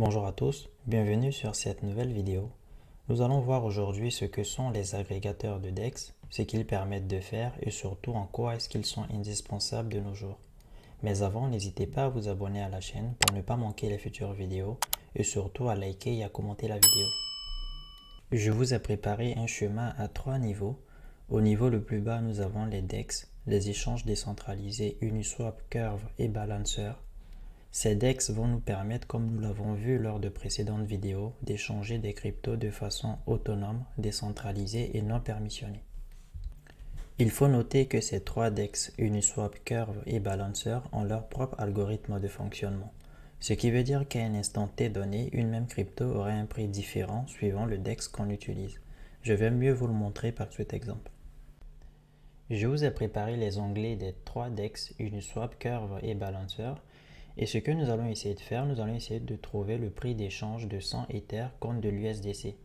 Bonjour à tous, bienvenue sur cette nouvelle vidéo. Nous allons voir aujourd'hui ce que sont les agrégateurs de DEX, ce qu'ils permettent de faire et surtout en quoi est-ce qu'ils sont indispensables de nos jours. Mais avant, n'hésitez pas à vous abonner à la chaîne pour ne pas manquer les futures vidéos et surtout à liker et à commenter la vidéo. Je vous ai préparé un schéma à 3 niveaux. Au niveau le plus bas, nous avons les DEX, les échanges décentralisés Uniswap, Curve et Balancer. Ces DEX vont nous permettre, comme nous l'avons vu lors de précédentes vidéos, d'échanger des cryptos de façon autonome, décentralisée et non permissionnée. Il faut noter que ces 3 DEX, Uniswap, Curve et Balancer, ont leur propre algorithme de fonctionnement. Ce qui veut dire qu'à un instant T donné, une même crypto aurait un prix différent suivant le DEX qu'on utilise. Je vais mieux vous le montrer par cet exemple. Je vous ai préparé les onglets des 3 DEX, Uniswap, Curve et Balancer. Et ce que nous allons essayer de faire, nous allons essayer de trouver le prix d'échange de 100 Ether contre de l'USDC.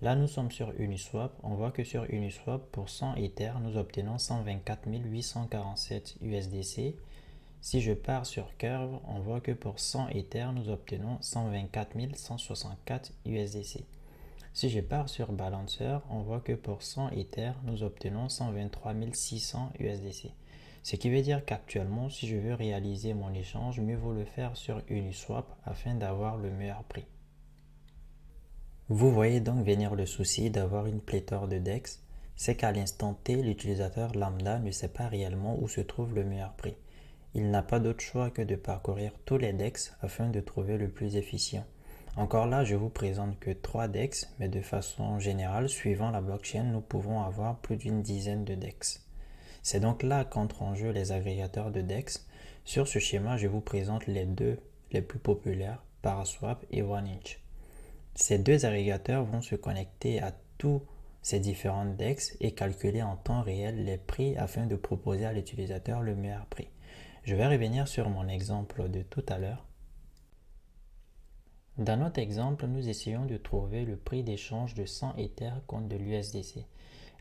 Là, nous sommes sur Uniswap. On voit que sur Uniswap, pour 100 Ether, nous obtenons 124 847 USDC. Si je pars sur Curve, on voit que pour 100 Ether, nous obtenons 124 164 USDC. Si je pars sur Balancer, on voit que pour 100 Ether, nous obtenons 123 600 USDC. Ce qui veut dire qu'actuellement, si je veux réaliser mon échange, mieux vaut le faire sur Uniswap afin d'avoir le meilleur prix. Vous voyez donc venir le souci d'avoir une pléthore de DEX, c'est qu'à l'instant T, l'utilisateur lambda ne sait pas réellement où se trouve le meilleur prix. Il n'a pas d'autre choix que de parcourir tous les DEX afin de trouver le plus efficient. Encore là, je vous présente que 3 DEX, mais de façon générale, suivant la blockchain, nous pouvons avoir plus d'une dizaine de DEX. C'est donc là qu'entrent en jeu les agrégateurs de DEX. Sur ce schéma, je vous présente les deux les plus populaires, Paraswap et OneInch. Ces deux agrégateurs vont se connecter à tous ces différentes DEX et calculer en temps réel les prix afin de proposer à l'utilisateur le meilleur prix. Je vais revenir sur mon exemple de tout à l'heure. Dans notre exemple, nous essayons de trouver le prix d'échange de 100 Ether contre de l'USDC.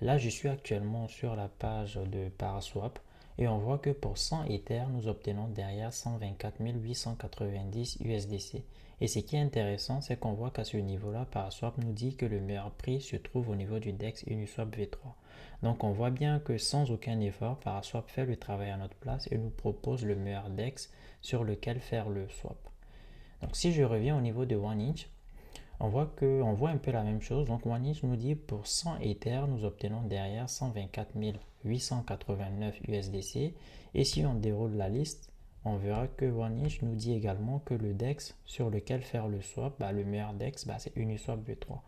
Là, je suis actuellement sur la page de Paraswap et on voit que pour 100 Ether, nous obtenons derrière 124 890 USDC. Et ce qui est intéressant, c'est qu'on voit qu'à ce niveau-là, Paraswap nous dit que le meilleur prix se trouve au niveau du DEX Uniswap V3. Donc on voit bien que sans aucun effort, Paraswap fait le travail à notre place et nous propose le meilleur DEX sur lequel faire le swap. Donc si je reviens au niveau de OneInch, on voit un peu la même chose. Donc OneInch nous dit pour 100 Ether, nous obtenons derrière 124 889 USDC. Et si on déroule la liste, on verra que OneInch nous dit également que le DEX sur lequel faire le swap, le meilleur DEX, c'est Uniswap V3.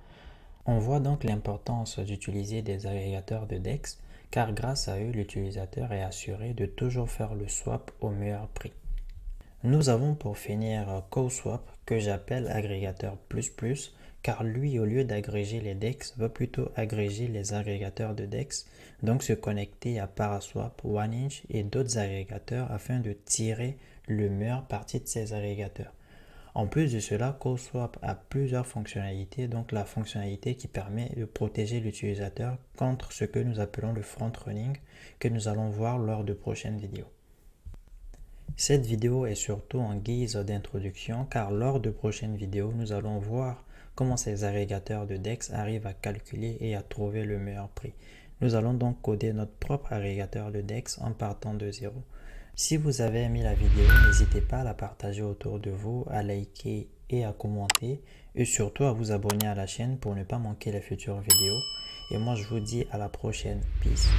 On voit donc l'importance d'utiliser des agrégateurs de DEX, car grâce à eux, l'utilisateur est assuré de toujours faire le swap au meilleur prix. Nous avons pour finir CoSwap que j'appelle agrégateur plus car lui au lieu d'agréger les DEX va plutôt agréger les agrégateurs de DEX, donc se connecter à Paraswap, OneInch et d'autres agrégateurs afin de tirer le meilleur parti de ces agrégateurs. En plus de cela, CoSwap a plusieurs fonctionnalités, donc la fonctionnalité qui permet de protéger l'utilisateur contre ce que nous appelons le front-running que nous allons voir lors de prochaines vidéos. Cette vidéo est surtout en guise d'introduction car lors de prochaines vidéos, nous allons voir comment ces agrégateurs de DEX arrivent à calculer et à trouver le meilleur prix. Nous allons donc coder notre propre agrégateur de DEX en partant de zéro. Si vous avez aimé la vidéo, n'hésitez pas à la partager autour de vous, à liker et à commenter et surtout à vous abonner à la chaîne pour ne pas manquer les futures vidéos. Et moi je vous dis à la prochaine. Peace.